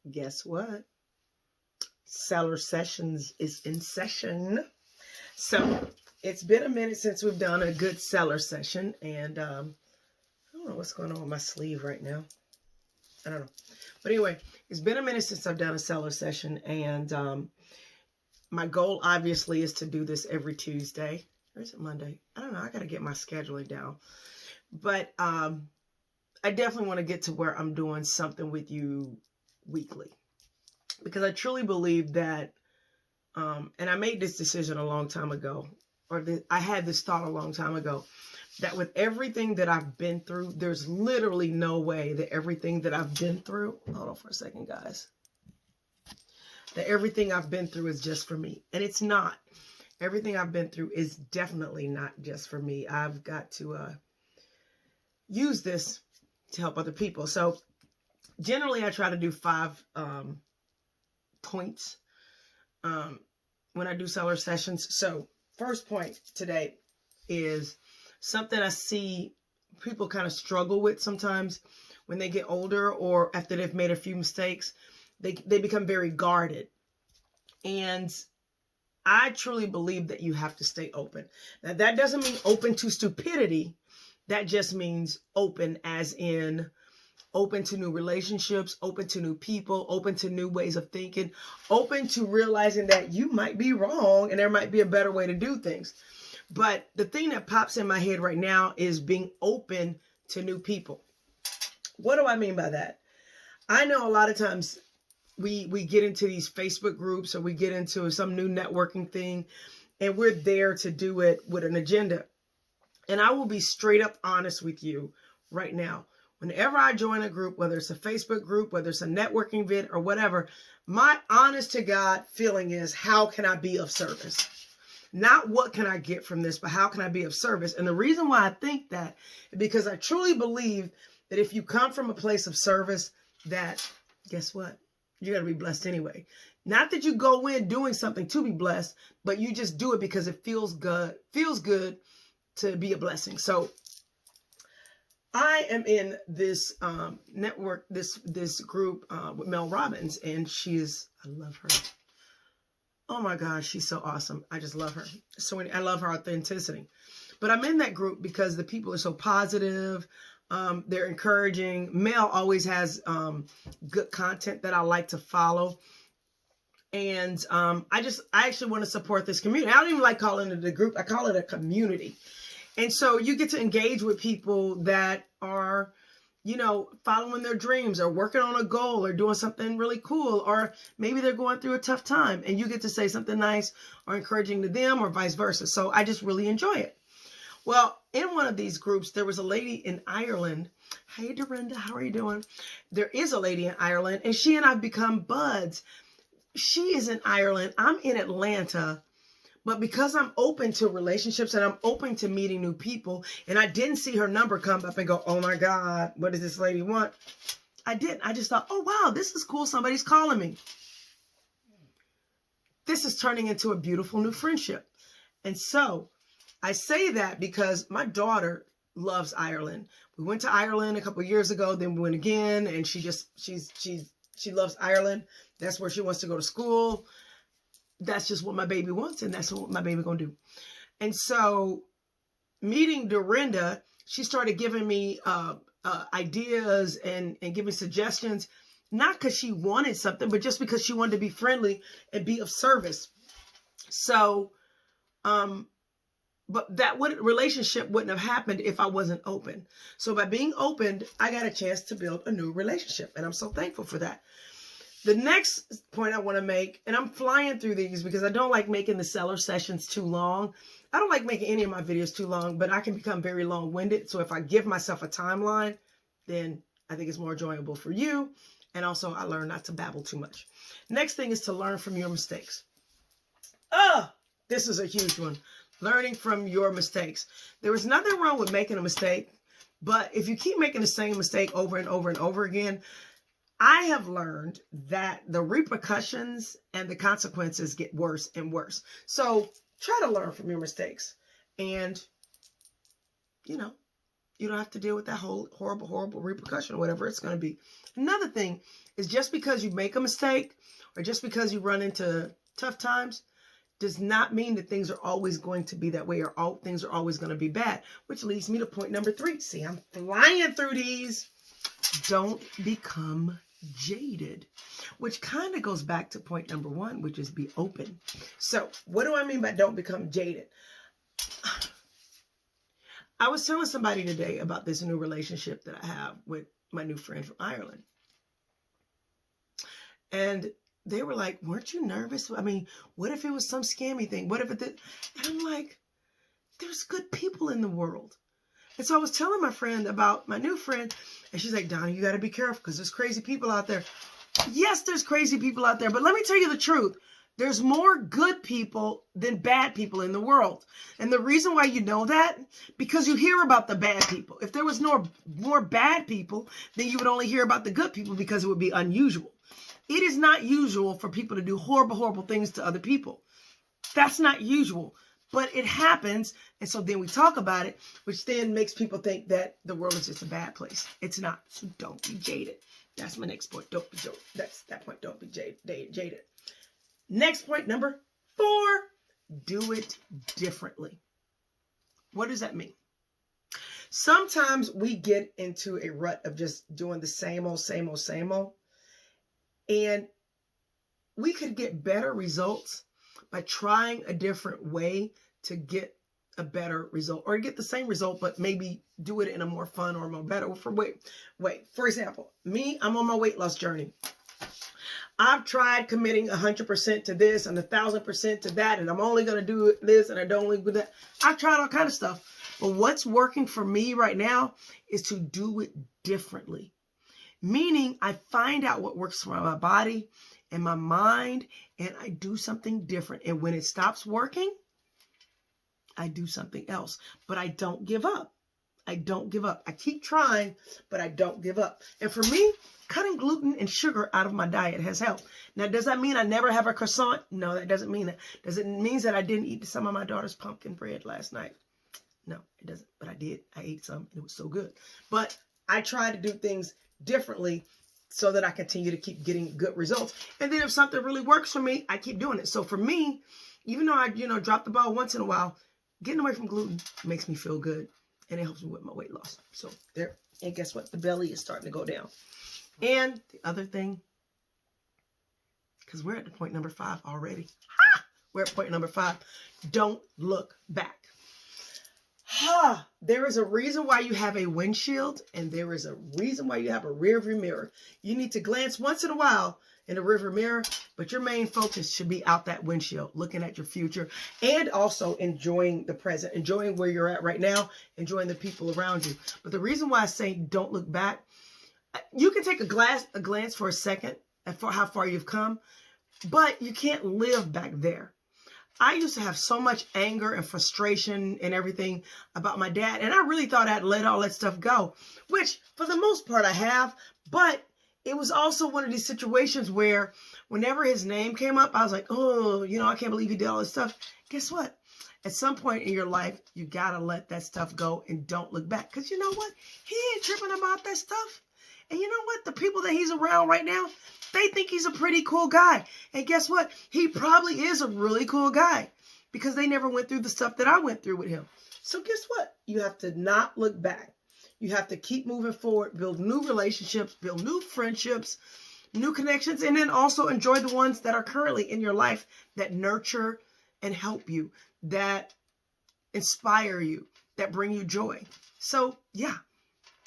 Guess what? Cellar Sessions is in session. So it's been a minute since we've done a good Cellar session, and I don't know what's going on with my sleeve right now. I don't know. But anyway, it's been a minute since I've done a Cellar session, and my goal obviously is to do this every Tuesday. Or is it Monday? I don't know. I got to get my scheduling down. But I definitely want to get to where I'm doing something with you weekly, because I truly believe that, and I made this decision a long time ago, or I had this thought a long time ago, that with everything that I've been through, there's literally no way that everything that I've been through, hold on for a second, guys, that everything I've been through is just for me. And it's not. Everything I've been through is definitely not just for me. I've got to use this to help other people. So generally I try to do 5 points when I do Cellar sessions. So first point today is something I see people kind of struggle with sometimes when they get older, or after they've made a few mistakes. They become very guarded. And I truly believe that you have to stay open. Now, that doesn't mean open to stupidity. That just means open as in open to new relationships, open to new people, open to new ways of thinking, open to realizing that you might be wrong and there might be a better way to do things. But the thing that pops in my head right now is being open to new people. What do I mean by that? I know a lot of times we get into these Facebook groups, or we get into some new networking thing, and we're there to do it with an agenda. And I will be straight up honest with you right now. Whenever I join a group, whether it's a Facebook group, whether it's a networking vid or whatever, my honest to God feeling is, how can I be of service? Not what can I get from this, but how can I be of service? And the reason why I think that is because I truly believe that if you come from a place of service, that, guess what? You're going to be blessed anyway. Not that you go in doing something to be blessed, but you just do it because it feels good to be a blessing. So I am in this network, this group with Mel Robbins, and I love her. Oh my gosh, she's so awesome. I just love her. I love her authenticity. But I'm in that group because the people are so positive. They're encouraging. Mel always has good content that I like to follow. And I actually want to support this community. I don't even like calling it a group. I call it a community. And so you get to engage with people that are, following their dreams, or working on a goal, or doing something really cool, or maybe they're going through a tough time, and you get to say something nice or encouraging to them, or vice versa. So I just really enjoy it. Well, in one of these groups, there was a lady in Ireland. Hey, Dorinda, how are you doing? There is a lady in Ireland, and she and I have become buds. She is in Ireland. I'm in Atlanta. But because I'm open to relationships and I'm open to meeting new people, and I didn't see her number come up and go, oh my God, what does this lady want? I didn't. I just thought, oh wow, this is cool. Somebody's calling me. This is turning into a beautiful new friendship. And so I say that because my daughter loves Ireland. We went to Ireland a couple of years ago, then we went again, and she loves Ireland. That's where she wants to go to school. That's just what my baby wants, and that's what my baby gonna do. And so meeting Dorinda, she started giving me ideas and giving suggestions, not because she wanted something, but just because she wanted to be friendly and be of service. So, but that relationship wouldn't have happened if I wasn't open. So by being open, I got a chance to build a new relationship, and I'm so thankful for that. The next point I want to make, and I'm flying through these because I don't like making the Cellar sessions too long. I don't like making any of my videos too long, but I can become very long-winded. So if I give myself a timeline, then I think it's more enjoyable for you. And also I learn not to babble too much. Next thing is to learn from your mistakes. This is a huge one. Learning from your mistakes. There is nothing wrong with making a mistake, but if you keep making the same mistake over and over and over again, I have learned that the repercussions and the consequences get worse and worse. So try to learn from your mistakes, and, you don't have to deal with that whole horrible, horrible repercussion or whatever it's going to be. Another thing is just because you make a mistake or just because you run into tough times does not mean that things are always going to be that way or all things are always going to be bad, which leads me to point number 3. See, I'm flying through these. Don't become jaded, which kind of goes back to point number 1, which is be open. So what do I mean by don't become jaded? I was telling somebody today about this new relationship that I have with my new friend from Ireland. And they were like, weren't you nervous? I mean, what if it was some scammy thing? What if it did? And I'm like, there's good people in the world. And so I was telling my friend about my new friend, and she's like, Doni, you got to be careful because there's crazy people out there. Yes, there's crazy people out there, but let me tell you the truth. There's more good people than bad people in the world. And the reason why you know that, because you hear about the bad people. If there was more bad people, then you would only hear about the good people because it would be unusual. It is not usual for people to do horrible, horrible things to other people. That's not usual, but it happens. And so then we talk about it, which then makes people think that the world is just a bad place. It's not. So don't be jaded. That's my next point. Don't be jaded. That's that point. Don't be jaded. Next point, number 4, do it differently. What does that mean? Sometimes we get into a rut of just doing the same old, same old, same old. And we could get better results by trying a different way to get a better result or get the same result, but maybe do it in a more fun or more better. For example, me, I'm on my weight loss journey. I've tried committing 100% to this and 1,000% to that, and I'm only going to do this and I don't only do that. I've tried all kinds of stuff. But what's working for me right now is to do it differently. Meaning I find out what works for my body and my mind, and I do something different. And when it stops working, I do something else. But I don't give up. I don't give up. I keep trying, but I don't give up. And for me, cutting gluten and sugar out of my diet has helped. Now, does that mean I never have a croissant? No, that doesn't mean that. Does it mean that I didn't eat some of my daughter's pumpkin bread last night? No, it doesn't. But I did. I ate some, and it was so good. But I try to do things differently so that I continue to keep getting good results. And then if something really works for me, I keep doing it. So for me, even though I, drop the ball once in a while, getting away from gluten makes me feel good. And it helps me with my weight loss. So there. And guess what? The belly is starting to go down. And the other thing, because we're at the point number 5 already. We're at point number 5. Don't look back. There is a reason why you have a windshield, and there is a reason why you have a rear view mirror. You need to glance once in a while in the rear view mirror, but your main focus should be out that windshield, looking at your future, and also enjoying the present, enjoying where you're at right now, enjoying the people around you. But the reason why I say don't look back, you can take a glance for a second at how far you've come, but you can't live back there. I used to have so much anger and frustration and everything about my dad. And I really thought I'd let all that stuff go, which for the most part I have. But it was also one of these situations where whenever his name came up, I was like, oh, I can't believe he did all this stuff. Guess what? At some point in your life, you got to let that stuff go and don't look back. Because you know what? He ain't tripping about that stuff. And you know what? The people that he's around right now, they think he's a pretty cool guy. And guess what? He probably is a really cool guy because they never went through the stuff that I went through with him. So guess what? You have to not look back. You have to keep moving forward, build new relationships, build new friendships, new connections, and then also enjoy the ones that are currently in your life that nurture and help you, that inspire you, that bring you joy. So yeah.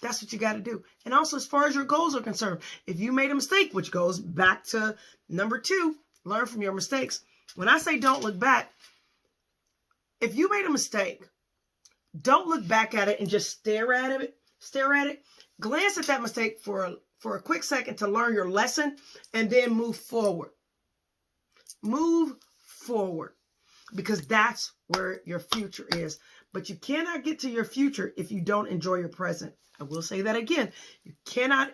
That's what you got to do. And also, as far as your goals are concerned, if you made a mistake, which goes back to number 2, learn from your mistakes. When I say don't look back, if you made a mistake, don't look back at it and just stare at it. Glance at that mistake for a quick second to learn your lesson and then move forward. Move forward because that's where your future is. But you cannot get to your future if you don't enjoy your present. I will say that again. You cannot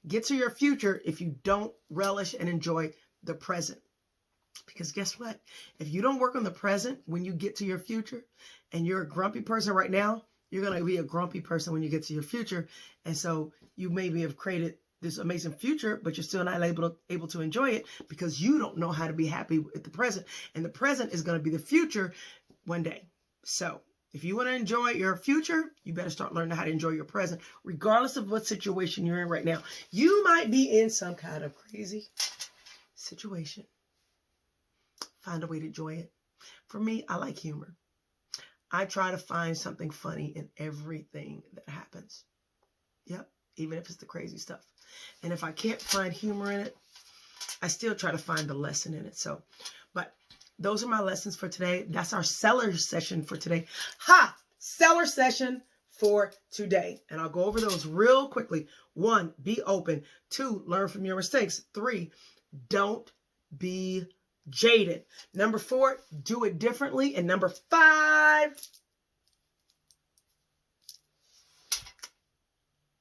get to your future if you don't relish and enjoy the present. Because guess what? If you don't work on the present when you get to your future and you're a grumpy person right now, you're going to be a grumpy person when you get to your future. And so you maybe have created this amazing future, but you're still not able to enjoy it because you don't know how to be happy with the present. And the present is going to be the future one day. So if you want to enjoy your future, you better start learning how to enjoy your present, regardless of what situation you're in right now. You might be in some kind of crazy situation. Find a way to enjoy it. For me, I like humor. I try to find something funny in everything that happens. Yep, even if it's the crazy stuff. And if I can't find humor in it, I still try to find the lesson in it. So, but those are my lessons for today. That's our Cellar session for today. Cellar session for today. And I'll go over those real quickly. 1, be open. 2, learn from your mistakes. 3, don't be jaded. Number 4, do it differently. And number 5,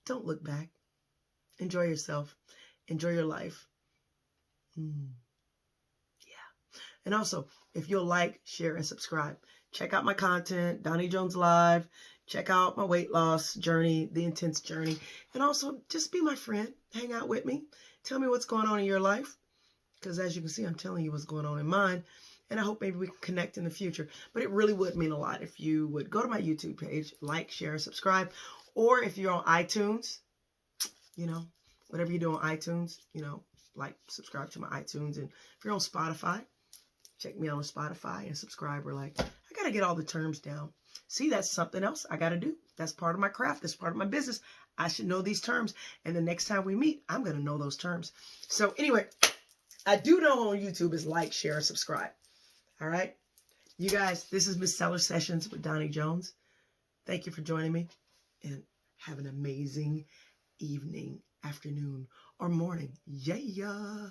don't look back. Enjoy yourself. Enjoy your life. Yeah. And also, if you'll like, share, and subscribe, check out my content, Doni Jones Live. Check out my weight loss journey, the intense journey. And also, just be my friend. Hang out with me. Tell me what's going on in your life. Because as you can see, I'm telling you what's going on in mine. And I hope maybe we can connect in the future. But it really would mean a lot if you would go to my YouTube page, like, share, and subscribe. Or if you're on iTunes, you know, whatever you do on iTunes, you know, like, subscribe to my iTunes. And if you're on Spotify, check me out on Spotify and subscribe. Or like, I got to get all the terms down. See, that's something else I got to do. That's part of my craft. That's part of my business. I should know these terms. And the next time we meet, I'm going to know those terms. So anyway, I do know on YouTube is like, share, and subscribe. All right. You guys, this is Miss Cellar Sessions with Doni Jones. Thank you for joining me. And have an amazing evening, afternoon, or morning. Yeah.